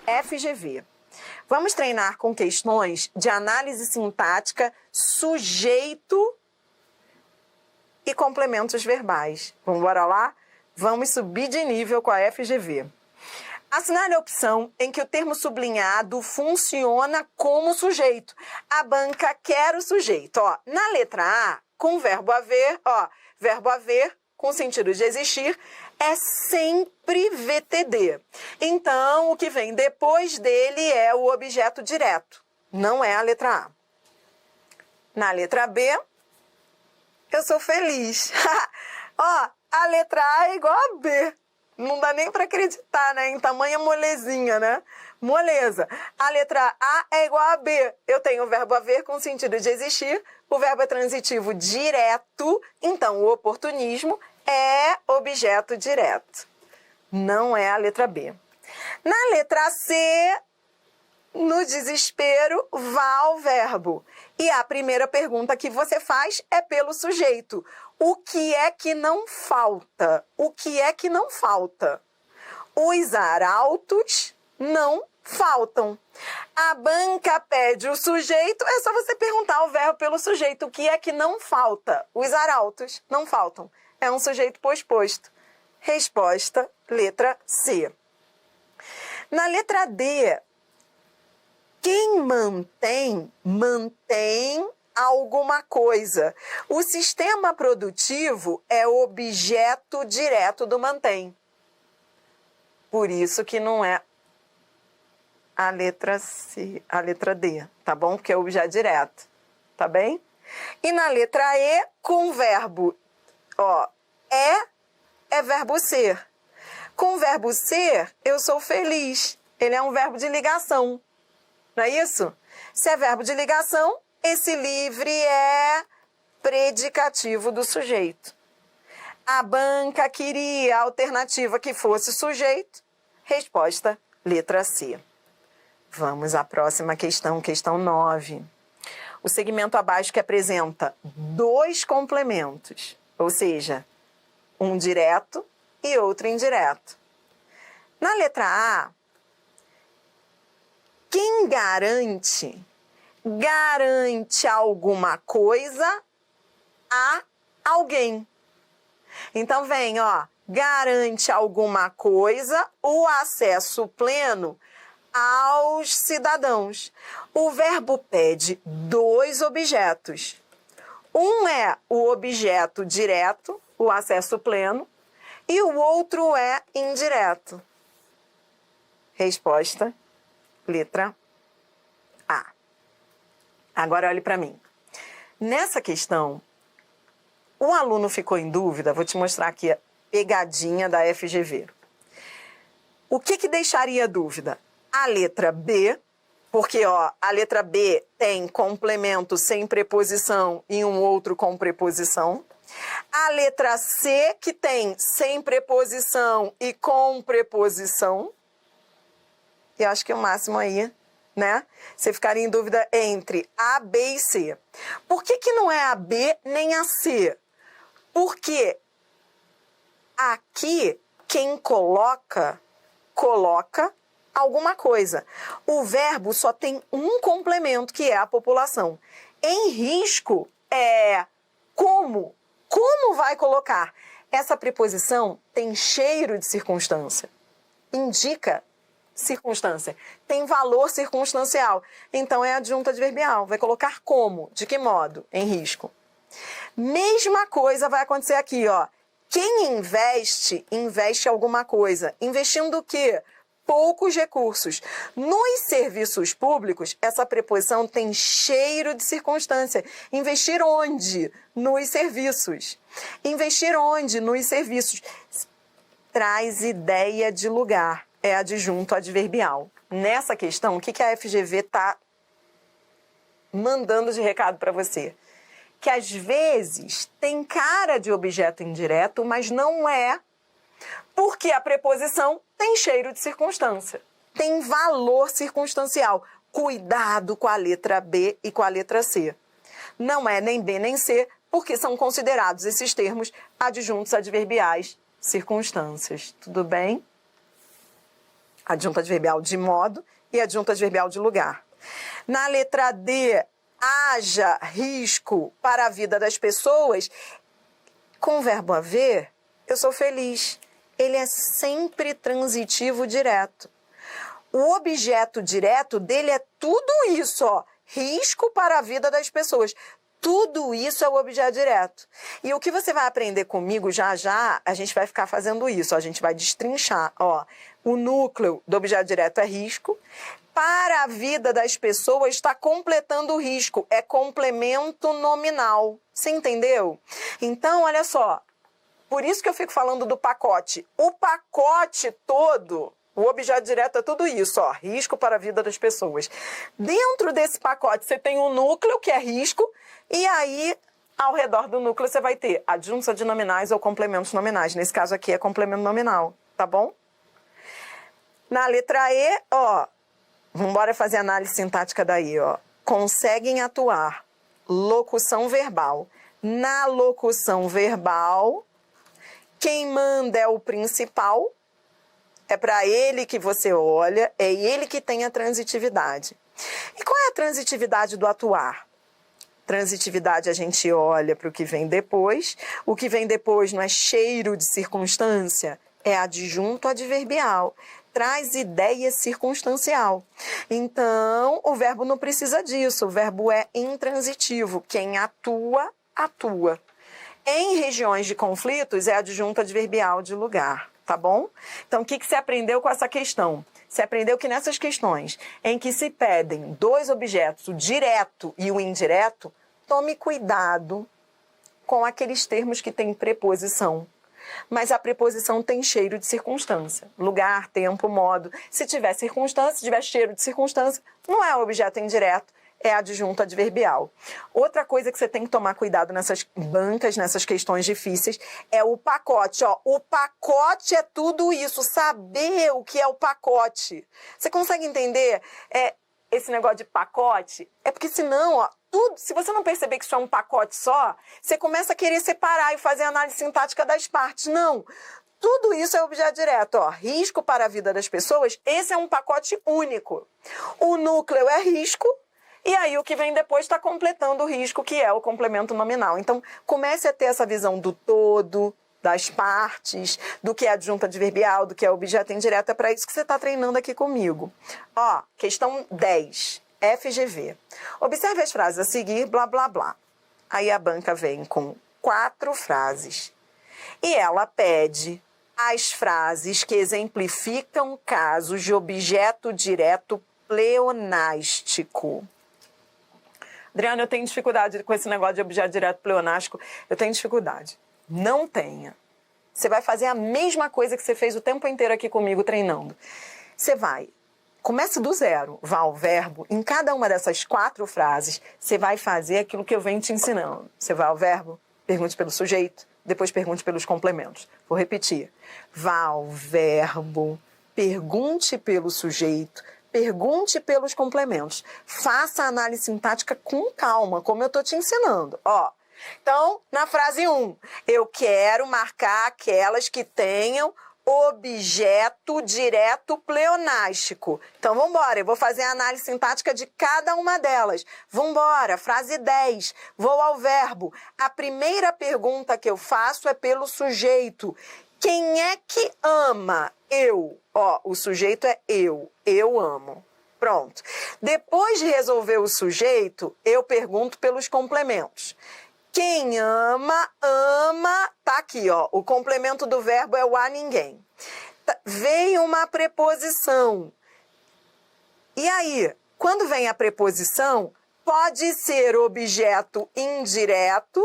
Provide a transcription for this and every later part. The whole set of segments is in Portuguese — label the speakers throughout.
Speaker 1: FGV. Vamos treinar com questões de análise sintática, sujeito e complementos verbais. Vamos embora lá? Vamos subir de nível com a FGV. Assinale a opção em que o termo sublinhado funciona como sujeito. A banca quer o sujeito. Ó, na letra A, com o verbo haver, verbo haver com sentido de existir, é sempre VTD. Então, o que vem depois dele é o objeto direto, não é a letra A. Na letra B, eu sou feliz. A letra A é igual a B. Não dá nem para acreditar, né? Em tamanha molezinha, né? Moleza. A letra A é igual a B. Eu tenho o verbo haver com sentido de existir. O verbo é transitivo direto. Então, o oportunismo é objeto direto. Não é a letra B. Na letra C, no desespero, vá ao verbo. E a primeira pergunta que você faz é pelo sujeito. O que é que não falta? O que é que não falta? Os arautos não faltam. A banca pede o sujeito, é só você perguntar o verbo pelo sujeito. O que é que não falta? Os arautos não faltam. É um sujeito posposto. Resposta, letra C. Na letra D, quem mantém, mantém alguma coisa. O sistema produtivo é o objeto direto do mantém. Por isso que não é a letra C, a letra D, tá bom? Porque é o objeto direto, tá bem? E na letra E, com o verbo, é verbo ser. Com o verbo ser, eu sou feliz. Ele é um verbo de ligação, não é isso? Se é verbo de ligação, esse livre é predicativo do sujeito. A banca queria a alternativa que fosse sujeito. Resposta, letra C. Vamos à próxima questão, questão 9. O segmento abaixo que apresenta dois complementos, ou seja, um direto e outro indireto. Na letra A, quem garante alguma coisa a alguém. Então vem, garante alguma coisa o acesso pleno aos cidadãos. O verbo pede dois objetos. Um é o objeto direto, o acesso pleno, e o outro é indireto. Resposta, letra A. Agora olhe para mim. Nessa questão, o aluno ficou em dúvida, vou te mostrar aqui a pegadinha da FGV. O que deixaria dúvida? A letra B, porque a letra B tem complemento sem preposição e um outro com preposição. A letra C, que tem sem preposição e com preposição. E acho que é o máximo aí, né? Você ficaria em dúvida entre A, B e C. Por que não é a B nem a C? Porque aqui quem coloca alguma coisa. O verbo só tem um complemento, que é a população. Em risco é como. Como vai colocar? Essa preposição tem cheiro de circunstância. Indica circunstância. Tem valor circunstancial. Então é adjunto adverbial. Vai colocar como. De que modo? Em risco. Mesma coisa vai acontecer aqui, Quem investe, investe alguma coisa. Investindo o quê? Poucos recursos. Nos serviços públicos, essa preposição tem cheiro de circunstância. Investir onde? Nos serviços. Investir onde? Nos serviços. Traz ideia de lugar. É adjunto adverbial. Nessa questão, o que a FGV está mandando de recado para você? Que às vezes tem cara de objeto indireto, mas não é, porque a preposição tem cheiro de circunstância, tem valor circunstancial. Cuidado com a letra B e com a letra C. Não é nem B nem C, porque são considerados esses termos adjuntos adverbiais circunstâncias. Tudo bem? Adjunta adverbial de modo e adjunta adverbial de lugar. Na letra D, haja risco para a vida das pessoas. Com o verbo haver, eu sou feliz. Ele é sempre transitivo direto. O objeto direto dele é tudo isso, ó. Risco para a vida das pessoas. Tudo isso é o objeto direto. E o que você vai aprender comigo já, a gente vai ficar fazendo isso. A gente vai destrinchar, ó. O núcleo do objeto direto é risco. Para a vida das pessoas, está completando o risco. É complemento nominal. Você entendeu? Então, olha só. Por isso que eu fico falando do pacote. O pacote todo, o objeto direto é tudo isso, ó. Risco para a vida das pessoas. Dentro desse pacote, você tem um núcleo, que é risco. E aí, ao redor do núcleo, você vai ter adjuntos adnominais ou complementos nominais. Nesse caso aqui é complemento nominal, tá bom? Na letra E, ó. Vamos embora fazer a análise sintática daí, ó. Conseguem atuar. Locução verbal. Na locução verbal, quem manda é o principal. É para ele que você olha, é ele que tem a transitividade. E qual é a transitividade do atuar? Transitividade, a gente olha para o que vem depois. O que vem depois não é cheiro de circunstância, é adjunto adverbial. Traz ideia circunstancial. Então, o verbo não precisa disso. O verbo é intransitivo. Quem atua, atua. Em regiões de conflitos, é adjunto adverbial de lugar. Tá bom? Então, o que você aprendeu com essa questão? Você aprendeu que nessas questões em que se pedem dois objetos, o direto e o indireto, tome cuidado com aqueles termos que têm preposição. Mas a preposição tem cheiro de circunstância. Lugar, tempo, modo. Se tiver circunstância, se tiver cheiro de circunstância, não é objeto indireto, é adjunto adverbial. Outra coisa que você tem que tomar cuidado nessas bancas, nessas questões difíceis, é o pacote. Ó. O pacote é tudo isso. Saber o que é o pacote. Você consegue entender esse negócio de pacote? É porque senão, ó, tudo, se você não perceber que isso é um pacote só, você começa a querer separar e fazer a análise sintática das partes. Não. Tudo isso é objeto direto, ó. Risco para a vida das pessoas, esse é um pacote único. O núcleo é risco, e aí o que vem depois está completando o risco, que é o complemento nominal. Então, comece a ter essa visão do todo, das partes, do que é adjunto adverbial, do que é objeto indireto. É para isso que você está treinando aqui comigo. Ó, questão 10, FGV. Observe as frases a seguir, blá, blá, blá. Aí a banca vem com 4 frases. E ela pede as frases que exemplificam casos de objeto direto pleonástico. Adriana, eu tenho dificuldade com esse negócio de objeto direto pleonástico. Eu tenho dificuldade. Não tenha. Você vai fazer a mesma coisa que você fez o tempo inteiro aqui comigo treinando. Você vai, comece do zero, vá ao verbo. Em cada uma dessas 4 frases, você vai fazer aquilo que eu venho te ensinando. Você vai ao verbo, pergunte pelo sujeito, depois pergunte pelos complementos. Vou repetir. Vá ao verbo, pergunte pelo sujeito, pergunte pelos complementos. Faça a análise sintática com calma, como eu estou te ensinando. Ó, então, na frase 1, eu quero marcar aquelas que tenham objeto direto pleonástico. Então, vamos embora. Eu vou fazer a análise sintática de cada uma delas. Vamos embora. Frase 10. Vou ao verbo. A primeira pergunta que eu faço é pelo sujeito. Quem é que ama? Eu. Ó, o sujeito é eu. Eu amo. Pronto. Depois de resolver o sujeito, eu pergunto pelos complementos. Quem ama, ama, tá aqui, ó. O complemento do verbo é o a ninguém. Vem uma preposição. E aí, quando vem a preposição, pode ser objeto indireto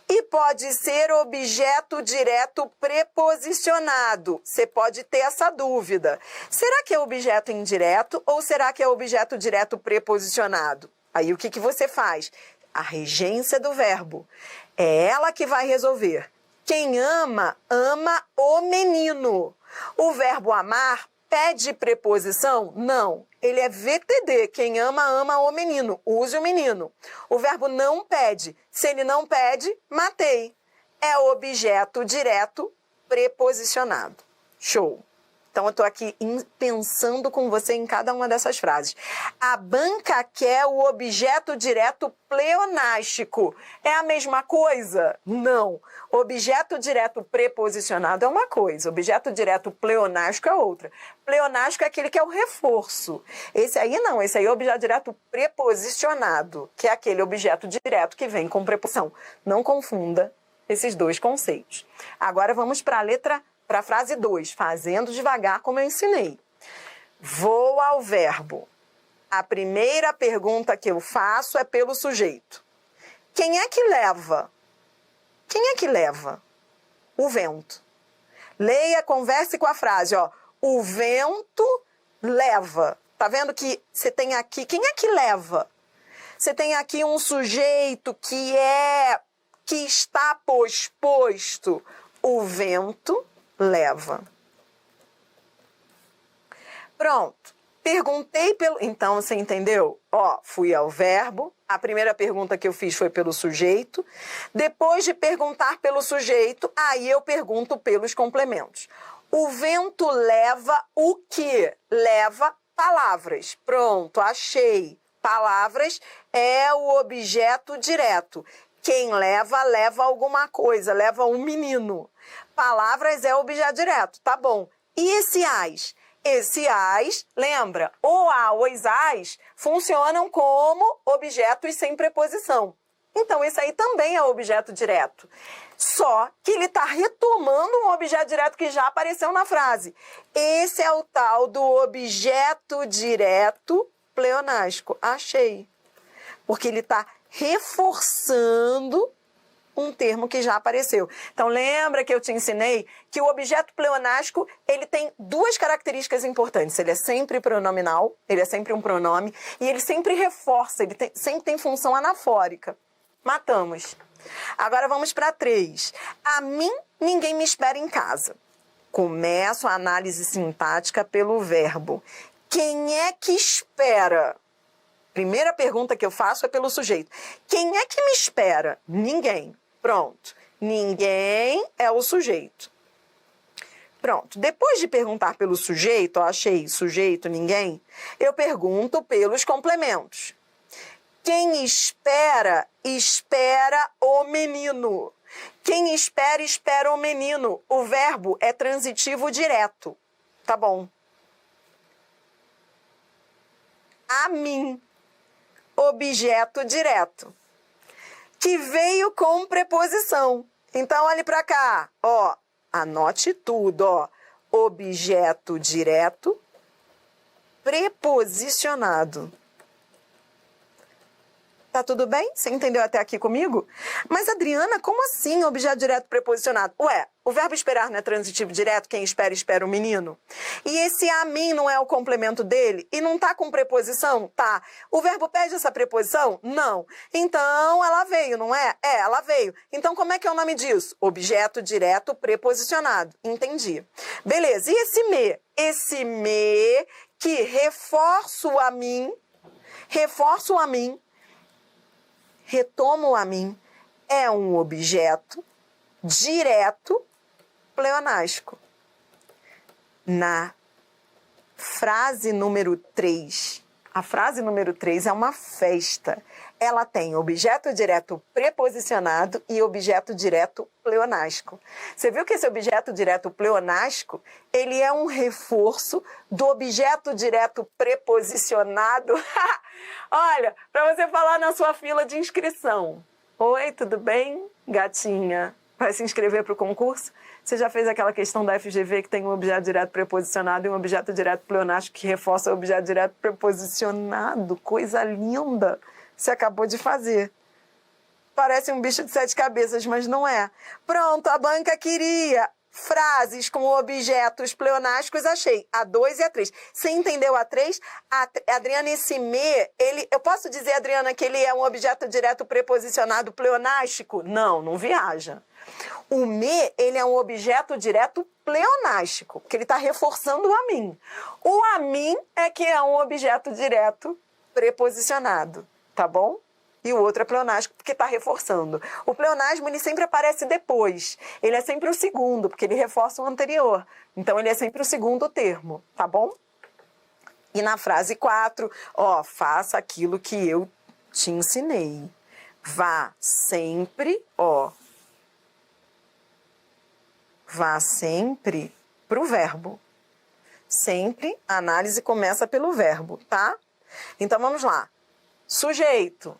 Speaker 1: e pode ser objeto direto preposicionado. Você pode ter essa dúvida. Será que é objeto indireto ou será que é objeto direto preposicionado? Aí o que você faz? A regência do verbo. É ela que vai resolver. Quem ama, ama o menino. O verbo amar pede preposição? Não. Ele é VTD. Quem ama, ama o menino. Use o menino. O verbo não pede. Se ele não pede, matei. É objeto direto preposicionado. Show. Então, eu estou aqui pensando com você em cada uma dessas frases. A banca quer o objeto direto pleonástico. É a mesma coisa? Não. Objeto direto preposicionado é uma coisa. Objeto direto pleonástico é outra. Pleonástico é aquele que é o reforço. Esse aí não. Esse aí é o objeto direto preposicionado, que é aquele objeto direto que vem com preposição. Não confunda esses dois conceitos. Agora vamos para a frase 2, fazendo devagar como eu ensinei. Vou ao verbo. A primeira pergunta que eu faço é pelo sujeito. Quem é que leva? Quem é que leva? O vento. Leia, converse com a frase, ó. O vento leva. Tá vendo que você tem aqui... Quem é que leva? Você tem aqui um sujeito que está posposto. O vento leva. Pronto. Perguntei pelo... Então, você entendeu? Ó, fui ao verbo. A primeira pergunta que eu fiz foi pelo sujeito. Depois de perguntar pelo sujeito, aí eu pergunto pelos complementos. O vento leva o quê? Leva palavras. Pronto, achei. Palavras é o objeto direto. Quem leva, leva alguma coisa, leva um menino. Palavras é o objeto direto, tá bom. E esse as? Esse as, lembra, o a, os as funcionam como objetos sem preposição. Então, esse aí também é objeto direto. Só que ele está retomando um objeto direto que já apareceu na frase. Esse é o tal do objeto direto pleonástico. Achei. Porque ele está reforçando um termo que já apareceu. Então, lembra que eu te ensinei que o objeto pleonástico, ele tem duas características importantes. Ele é sempre pronominal, ele é sempre um pronome, e ele sempre reforça, sempre tem função anafórica. Matamos. Agora vamos para 3. A mim, ninguém me espera em casa. Começo a análise sintática pelo verbo. Quem é que espera? Primeira pergunta que eu faço é pelo sujeito. Quem é que me espera? Ninguém. Pronto. Ninguém é o sujeito. Pronto. Depois de perguntar pelo sujeito, ó, achei sujeito, ninguém, eu pergunto pelos complementos. Quem espera, espera o menino. Quem espera, espera o menino. O verbo é transitivo direto. Tá bom. A mim. Objeto direto. Que veio com preposição. Então, olhe para cá. Ó, anote tudo, ó. Objeto direto preposicionado. Tá tudo bem? Você entendeu até aqui comigo? Mas, Adriana, como assim objeto direto preposicionado? Ué, o verbo esperar não é transitivo direto? Quem espera, espera o menino? E esse a mim não é o complemento dele? E não tá com preposição? Tá. O verbo pede essa preposição? Não. Então, ela veio, não é? É, ela veio. Então, como é que é o nome disso? Objeto direto preposicionado. Entendi. Beleza. E esse me? Esse me que reforço a mim, retomo a mim, é um objeto direto pleonástico. Na frase número 3, a frase número 3 é uma festa. Ela tem objeto direto preposicionado e objeto direto pleonástico. Você viu que esse objeto direto pleonástico, ele é um reforço do objeto direto preposicionado. Olha, para você falar na sua fila de inscrição. Oi, tudo bem, gatinha? Vai se inscrever para o concurso? Você já fez aquela questão da FGV que tem um objeto direto preposicionado e um objeto direto pleonástico que reforça o objeto direto preposicionado? Coisa linda! Você acabou de fazer. Parece um bicho de 7 cabeças, mas não é. Pronto, a banca queria frases com objetos pleonásticos, achei. A 2 e a 3. Você entendeu a 3? Adriana, esse me, eu posso dizer, Adriana, que ele é um objeto direto preposicionado pleonástico? Não, não viaja. O me, ele é um objeto direto pleonástico, porque ele está reforçando o a mim. O a mim é que é um objeto direto preposicionado, tá bom? e o outro é pleonástico porque está reforçando. O pleonasmo, ele sempre aparece depois. Ele é sempre o segundo, porque ele reforça o anterior. Então, ele é sempre o segundo termo, tá bom? E na frase 4, faça aquilo que eu te ensinei. Vá sempre pro verbo. Sempre a análise começa pelo verbo, tá? Então, vamos lá. Sujeito.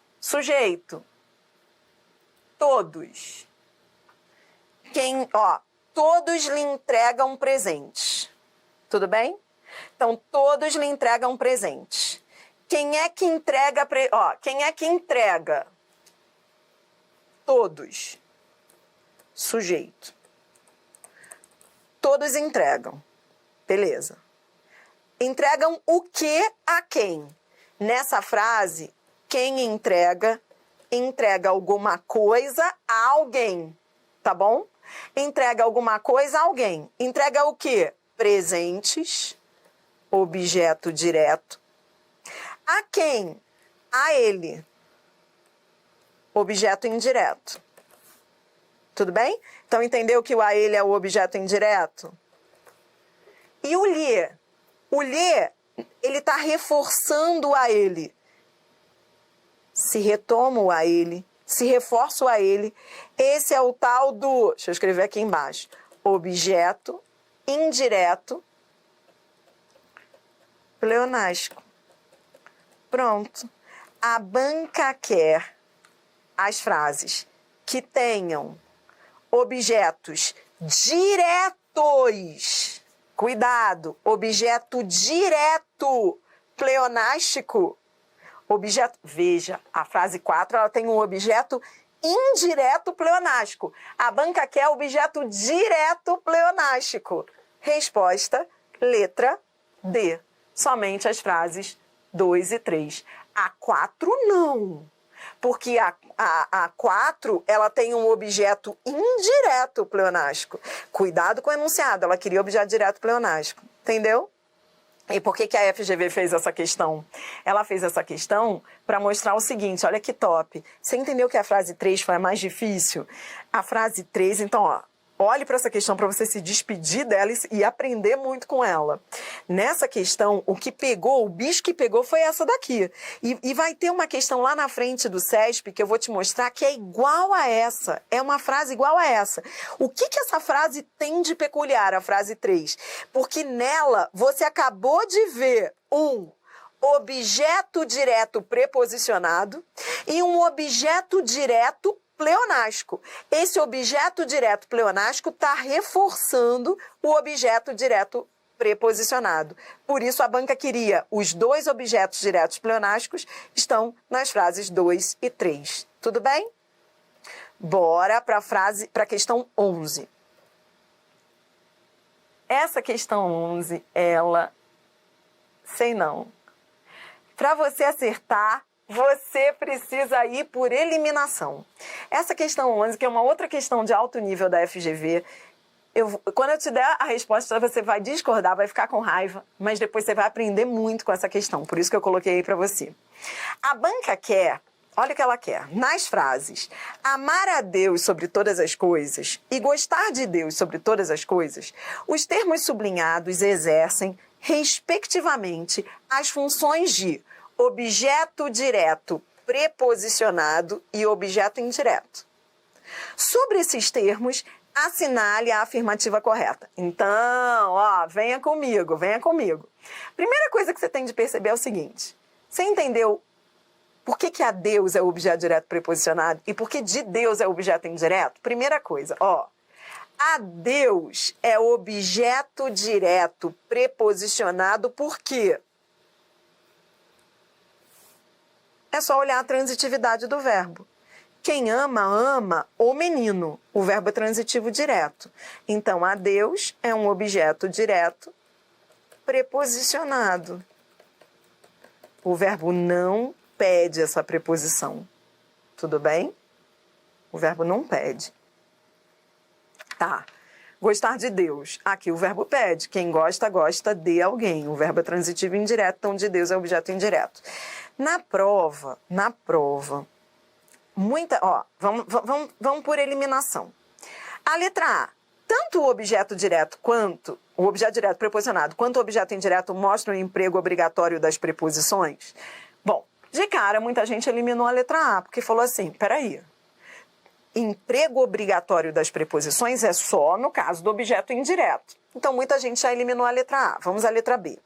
Speaker 1: Todos. Todos lhe entregam presentes. Tudo bem? Então, todos lhe entregam presentes. Quem é que entrega? Quem é que entrega? Todos. Sujeito. Todos entregam. Beleza. Entregam o que a quem? Nessa frase, quem entrega alguma coisa a alguém, tá bom? Entrega alguma coisa a alguém. Entrega o quê? Presentes, objeto direto. A quem? A ele. Objeto indireto. Tudo bem? Então, entendeu que o a ele é o objeto indireto? E o lhe? O lhe, ele está reforçando a ele. Se retoma o a ele, se reforça o a ele. Esse é o tal do, deixa eu escrever aqui embaixo, objeto indireto pleonástico. Pronto. A banca quer as frases que tenham objetos diretos. Cuidado, objeto direto pleonástico. Veja, a frase 4 ela tem um objeto indireto pleonástico. A banca quer objeto direto pleonástico. Resposta, letra D. Somente as frases 2 e 3. A 4 não. Porque a 4, ela tem um objeto indireto pleonástico. Cuidado com o enunciado, ela queria objeto direto pleonástico. Entendeu? E por que a FGV fez essa questão? Ela fez essa questão para mostrar o seguinte, olha que top. Você entendeu que a frase 3 foi a mais difícil? A frase 3, então, olhe para essa questão para você se despedir dela e aprender muito com ela. Nessa questão, o bicho que pegou foi essa daqui. E vai ter uma questão lá na frente do CESP que eu vou te mostrar que é igual a essa. É uma frase igual a essa. O que essa frase tem de peculiar, a frase 3? Porque nela você acabou de ver um objeto direto preposicionado e um objeto direto pleonástico. Esse objeto direto pleonástico está reforçando o objeto direto preposicionado. Por isso, a banca queria os dois objetos diretos pleonásticos estão nas frases 2 e 3. Tudo bem? Bora para a questão 11. Essa questão 11, sei não. Para você acertar, você precisa ir por eliminação. Essa questão 11, que é uma outra questão de alto nível da FGV, quando eu te der a resposta, você vai discordar, vai ficar com raiva, mas depois você vai aprender muito com essa questão. Por isso que eu coloquei aí para você. A banca quer, olha o que ela quer, nas frases, amar a Deus sobre todas as coisas e gostar de Deus sobre todas as coisas, os termos sublinhados exercem, respectivamente, as funções de objeto direto preposicionado e objeto indireto. Sobre esses termos, assinale a afirmativa correta. Então, venha comigo. Primeira coisa que você tem de perceber é o seguinte. Você entendeu por que a Deus é o objeto direto preposicionado e por que de Deus é o objeto indireto? Primeira coisa, a Deus é objeto direto preposicionado por quê? É só olhar a transitividade do verbo. Quem ama, ama o menino. O verbo é transitivo direto. Então, a Deus é um objeto direto preposicionado. O verbo não pede essa preposição. Tudo bem? O verbo não pede. Tá. Gostar de Deus. Aqui o verbo pede. Quem gosta, gosta de alguém. O verbo é transitivo indireto, então de Deus é objeto indireto. Na prova, Vamos por eliminação. A letra A, tanto o objeto direto quanto o objeto direto preposicionado quanto o objeto indireto mostram o emprego obrigatório das preposições? Bom, de cara, muita gente eliminou a letra A, porque falou assim, peraí, emprego obrigatório das preposições é só no caso do objeto indireto. Então, muita gente já eliminou a letra A. Vamos à letra B.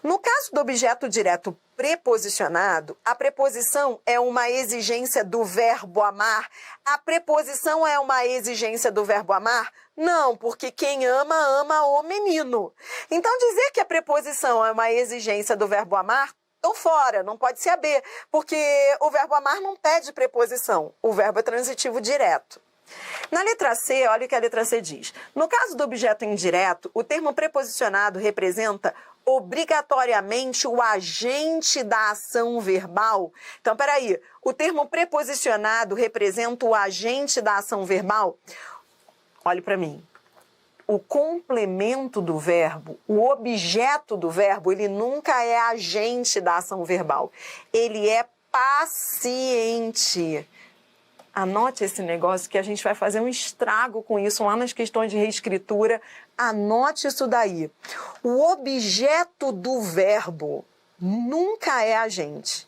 Speaker 1: No caso do objeto direto preposicionado, a preposição é uma exigência do verbo amar? A preposição é uma exigência do verbo amar? Não, porque quem ama, ama o menino. Então, dizer que a preposição é uma exigência do verbo amar, tô fora, não pode ser a B, porque o verbo amar não pede preposição, o verbo é transitivo direto. Na letra C, olha o que a letra C diz. No caso do objeto indireto, o termo preposicionado representa obrigatoriamente o agente da ação verbal. Então, peraí, o termo preposicionado representa o agente da ação verbal? Olhe para mim. O complemento do verbo, o objeto do verbo, ele nunca é agente da ação verbal. Ele é paciente. Anote esse negócio que a gente vai fazer um estrago com isso lá nas questões de reescritura. Anote isso daí. O objeto do verbo nunca é agente.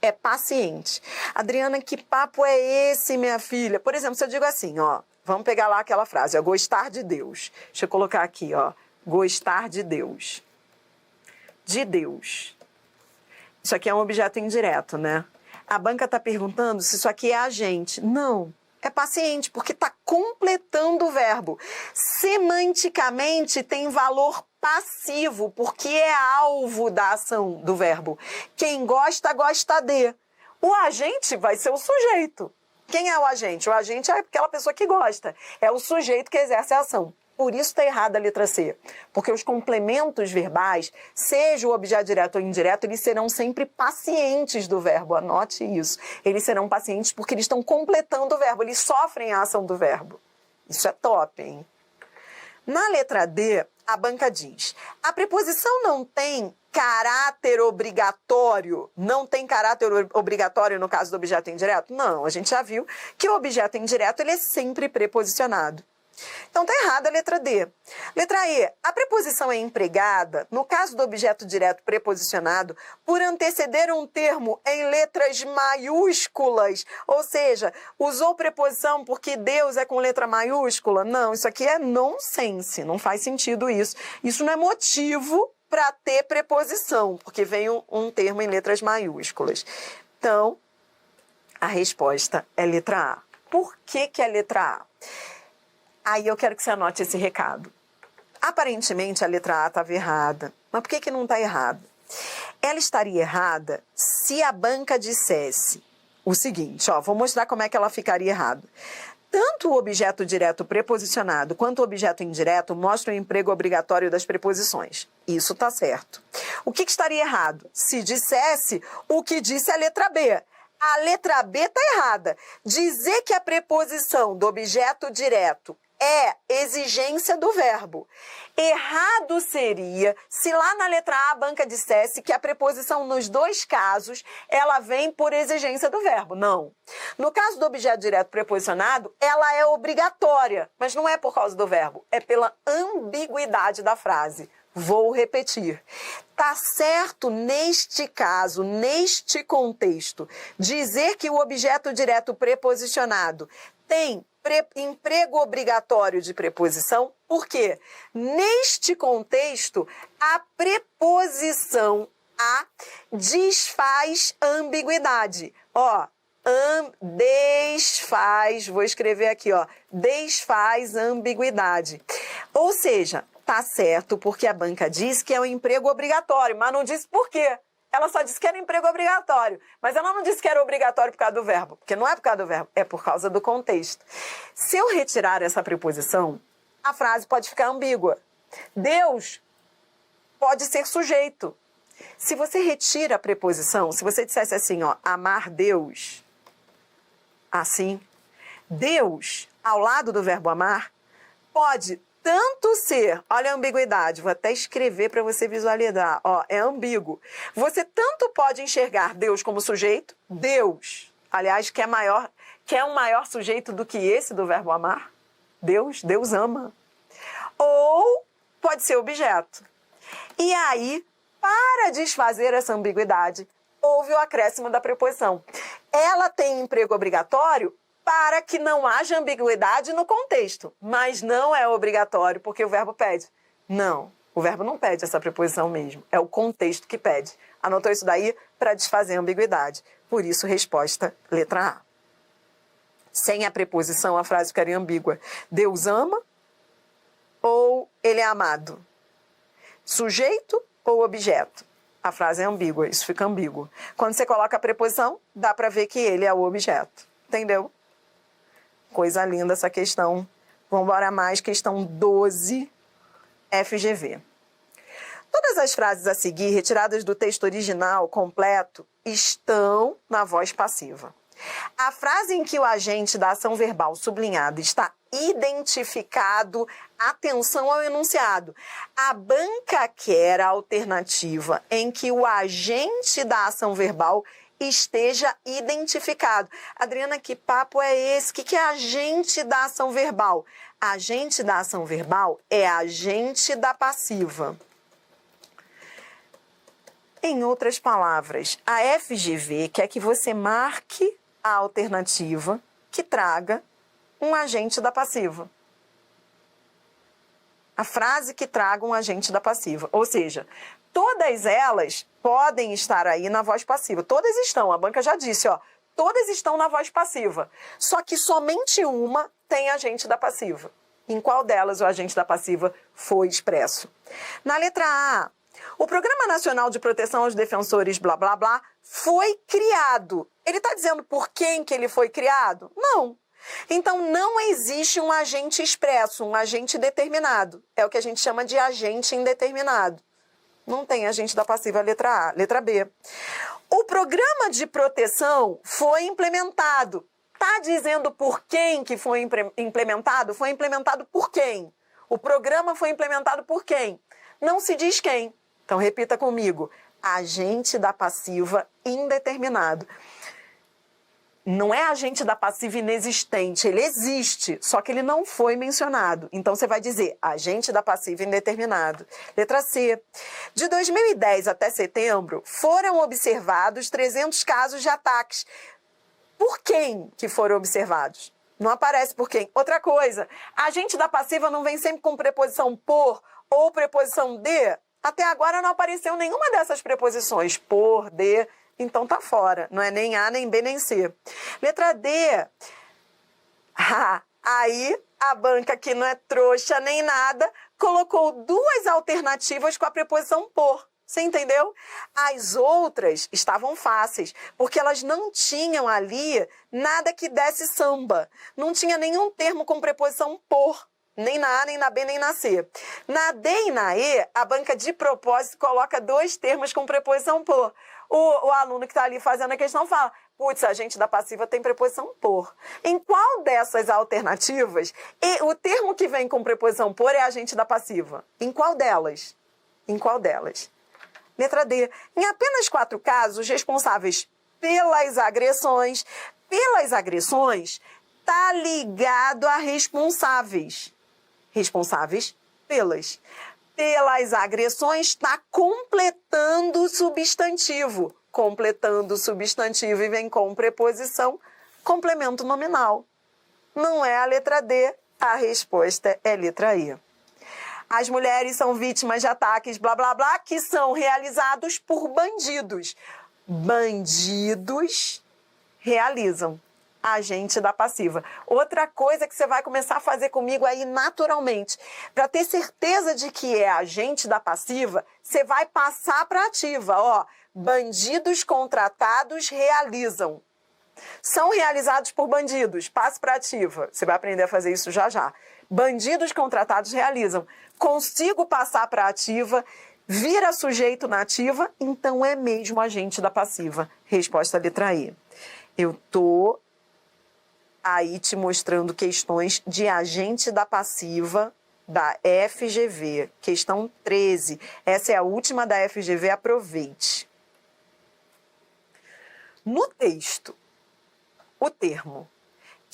Speaker 1: É paciente. Adriana, que papo é esse, minha filha? Por exemplo, se eu digo assim, ó. Vamos pegar lá aquela frase, ó, gostar de Deus. Deixa eu colocar aqui, ó. Gostar de Deus. De Deus. Isso aqui é um objeto indireto, né? A banca está perguntando se isso aqui é agente. Não, é paciente, porque está completando o verbo. Semanticamente tem valor passivo, porque é alvo da ação do verbo. Quem gosta, gosta de. O agente vai ser o sujeito. Quem é o agente? O agente é aquela pessoa que gosta. É o sujeito que exerce a ação. Por isso está errada a letra C. Porque os complementos verbais, seja o objeto direto ou indireto, eles serão sempre pacientes do verbo. Anote isso. Eles serão pacientes porque eles estão completando o verbo. Eles sofrem a ação do verbo. Isso é top, hein? Na letra D, a banca diz: a preposição não tem caráter obrigatório. Não tem caráter obrigatório no caso do objeto indireto? Não, a gente já viu que o objeto indireto ele é sempre preposicionado. Então, está errada a letra D. Letra E. A preposição é empregada, no caso do objeto direto preposicionado, por anteceder um termo em letras maiúsculas. Ou seja, usou preposição porque Deus é com letra maiúscula? Não, isso aqui é nonsense, não faz sentido isso. Isso não é motivo para ter preposição, porque vem um termo em letras maiúsculas. Então, a resposta é letra A. Por que é letra A? Aí eu quero que você anote esse recado. Aparentemente a letra A estava errada. Mas por que não está errada? Ela estaria errada se a banca dissesse o seguinte, ó, vou mostrar como é que ela ficaria errada. Tanto o objeto direto preposicionado quanto o objeto indireto mostram o emprego obrigatório das preposições. Isso está certo. O que estaria errado? Se dissesse o que disse a letra B. A letra B está errada. Dizer que a preposição do objeto direto é exigência do verbo. Errado seria se lá na letra A a banca dissesse que a preposição nos dois casos ela vem por exigência do verbo. Não. No caso do objeto direto preposicionado, ela é obrigatória, mas não é por causa do verbo, é pela ambiguidade da frase. Vou repetir. Tá certo neste caso, neste contexto, dizer que o objeto direto preposicionado tem emprego obrigatório de preposição, porque neste contexto a preposição a desfaz ambiguidade. Ó, desfaz, vou escrever aqui, ó, desfaz ambiguidade. Ou seja, tá certo porque a banca diz que é um emprego obrigatório, mas não disse por quê. Ela só disse que era emprego obrigatório, mas ela não disse que era obrigatório por causa do verbo, porque não é por causa do verbo, é por causa do contexto. Se eu retirar essa preposição, a frase pode ficar ambígua. Deus pode ser sujeito. Se você retira a preposição, se você dissesse assim, ó, amar Deus, assim, Deus, ao lado do verbo amar, pode tanto ser, olha a ambiguidade, vou até escrever para você visualizar, ó, é ambíguo. Você tanto pode enxergar Deus como sujeito, Deus, aliás, que é maior, Quer um maior sujeito do que esse do verbo amar? Deus ama. Ou pode ser objeto. E aí, para desfazer essa ambiguidade, houve o acréscimo da preposição. Ela tem emprego obrigatório para que não haja ambiguidade no contexto, mas não é obrigatório porque o verbo pede. Não, o verbo não pede essa preposição mesmo, é o contexto que pede. Anotou isso daí para desfazer a ambiguidade. Por isso, resposta letra A. Sem a preposição, a frase ficaria ambígua. Deus ama ou ele é amado? Sujeito ou objeto? A frase é ambígua, isso fica ambíguo. Quando você coloca a preposição, dá para ver que ele é o objeto. Entendeu? Coisa linda essa questão. Vamos embora mais, questão 12, FGV. Todas as frases a seguir, retiradas do texto original completo, estão na voz passiva. A frase em que o agente da ação verbal sublinhada está identificado, atenção ao enunciado. A banca quer a alternativa em que o agente da ação verbal esteja identificado. Adriana, que papo é esse? O que é agente da ação verbal? Agente da ação verbal é agente da passiva. Em outras palavras, a FGV quer que você marque a alternativa que traga um agente da passiva. A frase que traga um agente da passiva. Ou seja, todas elas podem estar aí na voz passiva. Todas estão, a banca já disse, ó. Todas estão na voz passiva. Só que somente uma tem agente da passiva. Em qual delas o agente da passiva foi expresso? Na letra A, o Programa Nacional de Proteção aos Defensores, blá, blá, blá, foi criado. Ele está dizendo por quem que ele foi criado? Não. Então, não existe um agente expresso, um agente determinado. É o que a gente chama de agente indeterminado. Não tem agente da passiva, letra A. Letra B. O programa de proteção foi implementado. Está dizendo por quem que foi implementado? Foi implementado por quem? O programa foi implementado por quem? Não se diz quem. Então, repita comigo. Agente da passiva indeterminado. Não é agente da passiva inexistente, ele existe, só que ele não foi mencionado. Então, você vai dizer agente da passiva indeterminado. Letra C. De 2010 até setembro, foram observados 300 casos de ataques. Por quem que foram observados? Não aparece por quem. Outra coisa, agente da passiva não vem sempre com preposição por ou preposição de? Até agora não apareceu nenhuma dessas preposições, por, de... Então tá fora, não é nem A, nem B, nem C. Letra D. Aí a banca, que não é trouxa nem nada, colocou duas alternativas com a preposição por. Você entendeu? As outras estavam fáceis, porque elas não tinham ali nada que desse samba. Não tinha nenhum termo com preposição por. Nem na A, nem na B, nem na C. Na D e na E, a banca de propósito coloca dois termos com preposição por. O aluno que está ali fazendo a questão fala, putz, agente da passiva tem preposição por. Em qual dessas alternativas, o termo que vem com preposição por é agente da passiva? Em qual delas? Em qual delas? Letra D. Em apenas 4 casos, responsáveis pelas agressões, está ligado a responsáveis. Responsáveis pelas. Pelas agressões está completando o substantivo. Completando o substantivo e vem com preposição, complemento nominal. Não é a letra D, a resposta é letra E. As mulheres são vítimas de ataques, blá, blá, blá, que são realizados por bandidos. Bandidos realizam. Agente da passiva. Outra coisa que você vai começar a fazer comigo aí naturalmente. Para ter certeza de que é agente da passiva, você vai passar para ativa. Ó, bandidos contratados realizam. São realizados por bandidos. Passe para ativa. Você vai aprender a fazer isso já já. Bandidos contratados realizam. Consigo passar para ativa, vira sujeito na ativa, então é mesmo agente da passiva. Resposta letra E. Eu tô aí te mostrando questões de agente da passiva da FGV. Questão 13. Essa é a última da FGV, aproveite. No texto, o termo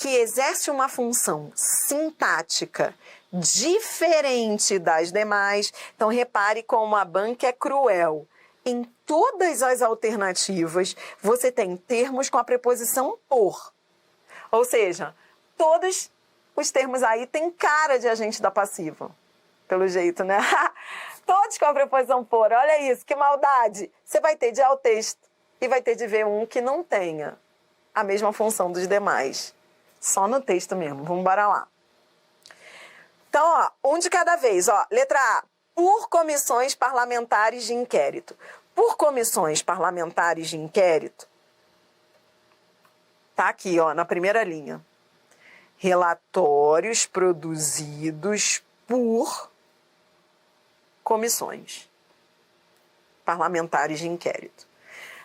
Speaker 1: que exerce uma função sintática diferente das demais. Então, repare como a banca é cruel. Em todas as alternativas, você tem termos com a preposição por. Ou seja, todos os termos aí têm cara de agente da passiva. Pelo jeito, né? Todos com a preposição por. Olha isso, que maldade. Você vai ter de ao texto e vai ter de ver um que não tenha a mesma função dos demais. Só no texto mesmo. Vamos embora lá. Então, ó, um de cada vez. Ó, letra A. Por comissões parlamentares de inquérito. Por comissões parlamentares de inquérito, tá aqui, ó, na primeira linha. Relatórios produzidos por comissões parlamentares de inquérito.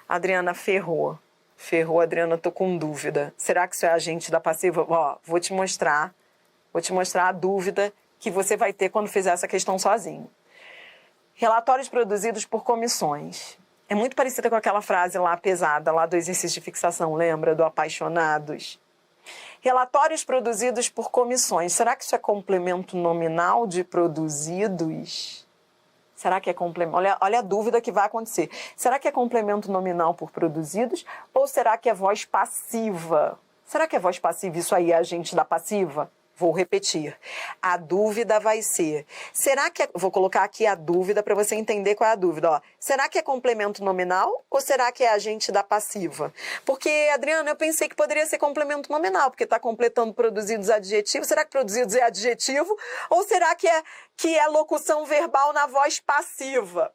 Speaker 1: Adriana, ferrou. Ferrou, Adriana, tô com dúvida. Será que isso é agente da passiva? Ó, vou te mostrar a dúvida que você vai ter quando fizer essa questão sozinho. Relatórios produzidos por comissões. É muito parecida com aquela frase lá pesada, lá do exercício de fixação, lembra? Do apaixonados. Relatórios produzidos por comissões. Será que isso é complemento nominal de produzidos? Será que é complemento? Olha a dúvida que vai acontecer. Será que é complemento nominal por produzidos ou será que é voz passiva? Será que é voz passiva? Isso aí é agente da passiva? Vou repetir. A dúvida vai ser... Será que vou colocar aqui a dúvida para você entender qual é a dúvida. Ó, será que é complemento nominal ou será que é agente da passiva? Porque, Adriana, eu pensei que poderia ser complemento nominal, porque está completando produzidos adjetivos. Será que produzidos é adjetivo? Ou será que é locução verbal na voz passiva?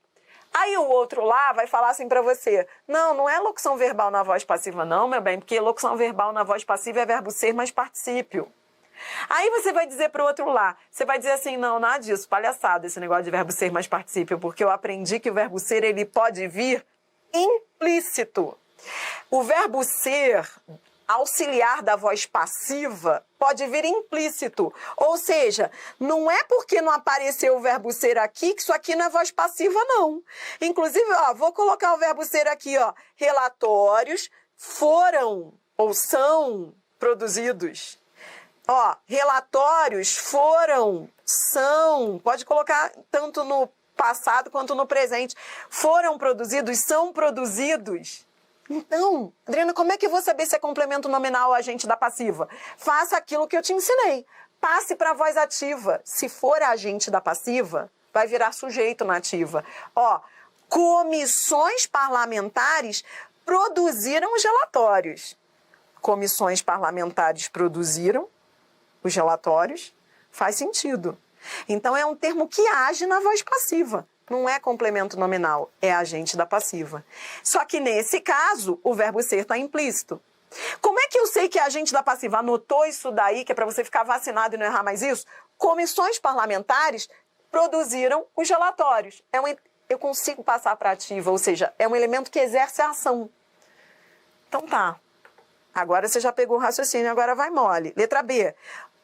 Speaker 1: Aí o outro lá vai falar assim para você, não é locução verbal na voz passiva não, meu bem, porque locução verbal na voz passiva é verbo ser mais particípio. Aí você vai dizer para o outro lá, você vai dizer assim, não, nada disso, palhaçada esse negócio de verbo ser mais particípio, porque eu aprendi que o verbo ser ele pode vir implícito. O verbo ser, auxiliar da voz passiva, pode vir implícito. Ou seja, não é porque não apareceu o verbo ser aqui, que isso aqui não é voz passiva, não. Inclusive, ó, vou colocar o verbo ser aqui, ó, relatórios foram ou são produzidos. Ó, relatórios são, pode colocar tanto no passado quanto no presente. Foram produzidos, são produzidos. Então, Adriana, como é que eu vou saber se é complemento nominal ou agente da passiva? Faça aquilo que eu te ensinei. Passe para a voz ativa. Se for agente da passiva, vai virar sujeito na ativa. Ó, comissões parlamentares produziram os relatórios. Comissões parlamentares produziram os relatórios, faz sentido. Então, é um termo que age na voz passiva. Não é complemento nominal, é agente da passiva. Só que, nesse caso, o verbo ser está implícito. Como é que eu sei que é agente da passiva? Anotou isso daí, que é para você ficar vacinado e não errar mais isso? Comissões parlamentares produziram os relatórios. Eu consigo passar para ativa, ou seja, é um elemento que exerce a ação. Então tá. Agora você já pegou o raciocínio, agora vai mole. Letra B.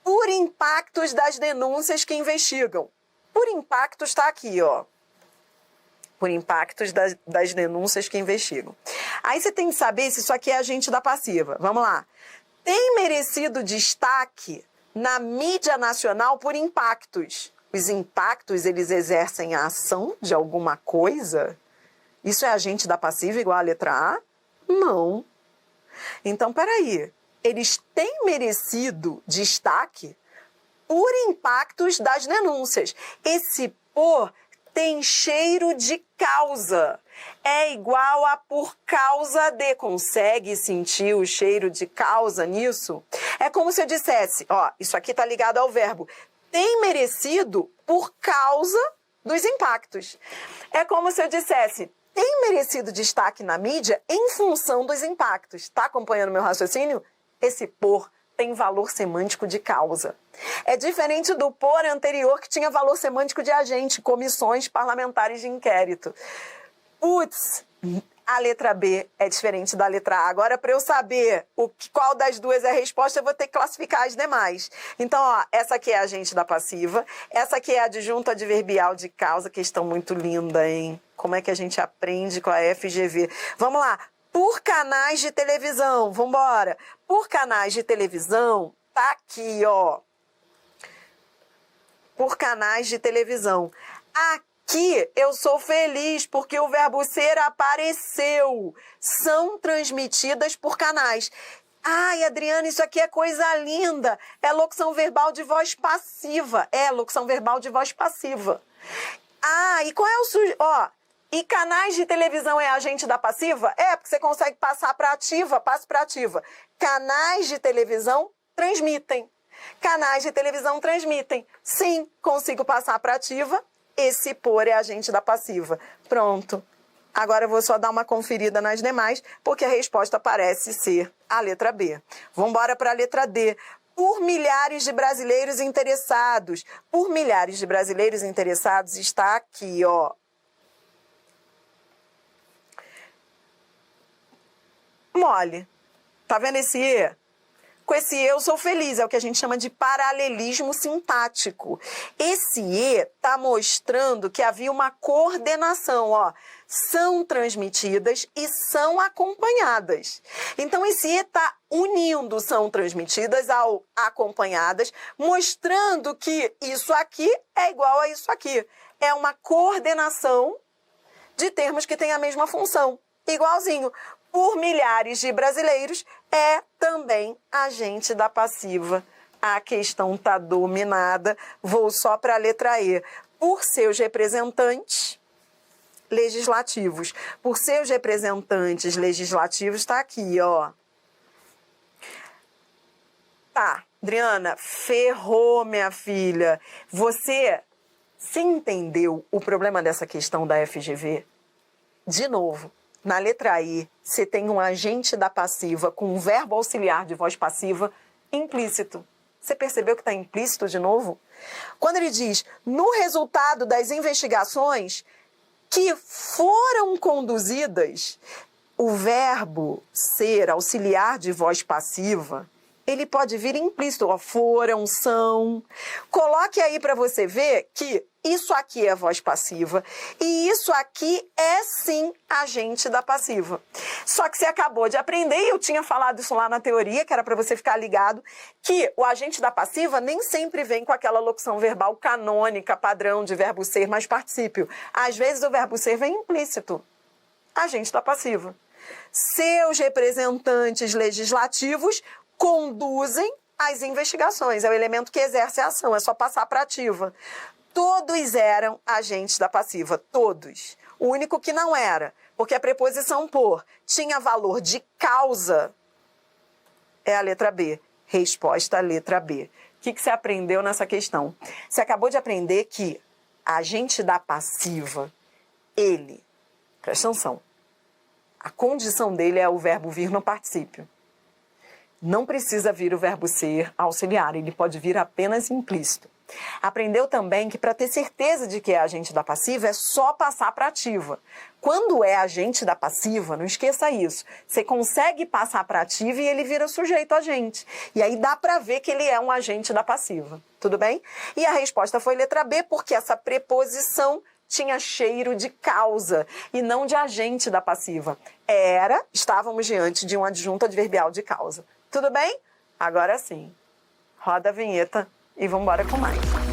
Speaker 1: Por impactos das denúncias que investigam. Por impactos está aqui, ó. Por impactos das denúncias que investigam. Aí você tem que saber se isso aqui é agente da passiva. Vamos lá. Tem merecido destaque na mídia nacional por impactos. Os impactos, eles exercem a ação de alguma coisa? Isso é agente da passiva igual a letra A? Não. Então, peraí. Eles têm merecido destaque por impactos das denúncias. Esse por tem cheiro de causa. É igual a por causa de. Consegue sentir o cheiro de causa nisso? É como se eu dissesse, ó, isso aqui tá ligado ao verbo. Tem merecido por causa dos impactos. É como se eu dissesse, tem merecido destaque na mídia em função dos impactos. Está acompanhando meu raciocínio? Esse por tem valor semântico de causa. É diferente do por anterior, que tinha valor semântico de agente, comissões parlamentares de inquérito. Putz, a letra B é diferente da letra A. Agora, para eu saber qual das duas é a resposta, eu vou ter que classificar as demais. Então, ó, essa aqui é a agente da passiva, essa aqui é a adjunto adverbial de causa, questão muito linda, hein? Como é que a gente aprende com a FGV? Vamos lá. Por canais de televisão, vambora. Por canais de televisão, tá aqui, ó. Por canais de televisão. Aqui eu sou feliz porque o verbo ser apareceu. São transmitidas por canais. Ai, Adriana, isso aqui é coisa linda. É locução verbal de voz passiva. É locução verbal de voz passiva. Ah, e qual é o... Ó, e canais de televisão é agente da passiva? É, porque você consegue passar para ativa, passo para ativa. Canais de televisão transmitem. Canais de televisão transmitem. Sim, consigo passar para ativa. Esse por é agente da passiva. Pronto. Agora eu vou só dar uma conferida nas demais, porque a resposta parece ser a letra B. Vamos embora para a letra D. Por milhares de brasileiros interessados. Por milhares de brasileiros interessados está aqui, ó. Mole. Tá vendo esse E? Com esse E eu sou feliz, é o que a gente chama de paralelismo sintático. Esse E está mostrando que havia uma coordenação, ó. São transmitidas e são acompanhadas. Então, esse E está unindo são transmitidas ao acompanhadas, mostrando que isso aqui é igual a isso aqui. É uma coordenação de termos que têm a mesma função. Igualzinho. Por milhares de brasileiros é também agente da passiva. A questão está dominada. Vou só para a letra E. Por seus representantes legislativos. Por seus representantes legislativos está aqui, ó. Tá, Adriana, ferrou, minha filha. Você entendeu o problema dessa questão da FGV? De novo. Na letra I, você tem um agente da passiva com um verbo auxiliar de voz passiva implícito. Você percebeu que está implícito de novo? Quando ele diz, no resultado das investigações que foram conduzidas, o verbo ser auxiliar de voz passiva, ele pode vir implícito, ó, foram, são. Coloque aí para você ver que isso aqui é voz passiva e isso aqui é sim agente da passiva. Só que você acabou de aprender, e eu tinha falado isso lá na teoria, que era para você ficar ligado, que o agente da passiva nem sempre vem com aquela locução verbal canônica, padrão de verbo ser mais particípio. Às vezes o verbo ser vem implícito. Agente da passiva. Seus representantes legislativos conduzem as investigações. É o elemento que exerce a ação, é só passar para ativa. Todos eram agentes da passiva, todos. O único que não era, porque a preposição por tinha valor de causa, é a letra B. Resposta, letra B. O que você aprendeu nessa questão? Você acabou de aprender que agente da passiva, ele, presta atenção, a condição dele é o verbo vir no particípio. Não precisa vir o verbo ser auxiliar, ele pode vir apenas implícito. Aprendeu também que para ter certeza de que é agente da passiva é só passar para ativa. Quando é agente da passiva, não esqueça isso, você consegue passar para ativa e ele vira sujeito agente. E aí dá para ver que ele é um agente da passiva. Tudo bem? E a resposta foi letra B, porque essa preposição tinha cheiro de causa e não de agente da passiva. Estávamos diante de um adjunto adverbial de causa. Tudo bem? Agora sim. Roda a vinheta e vamos embora com mais.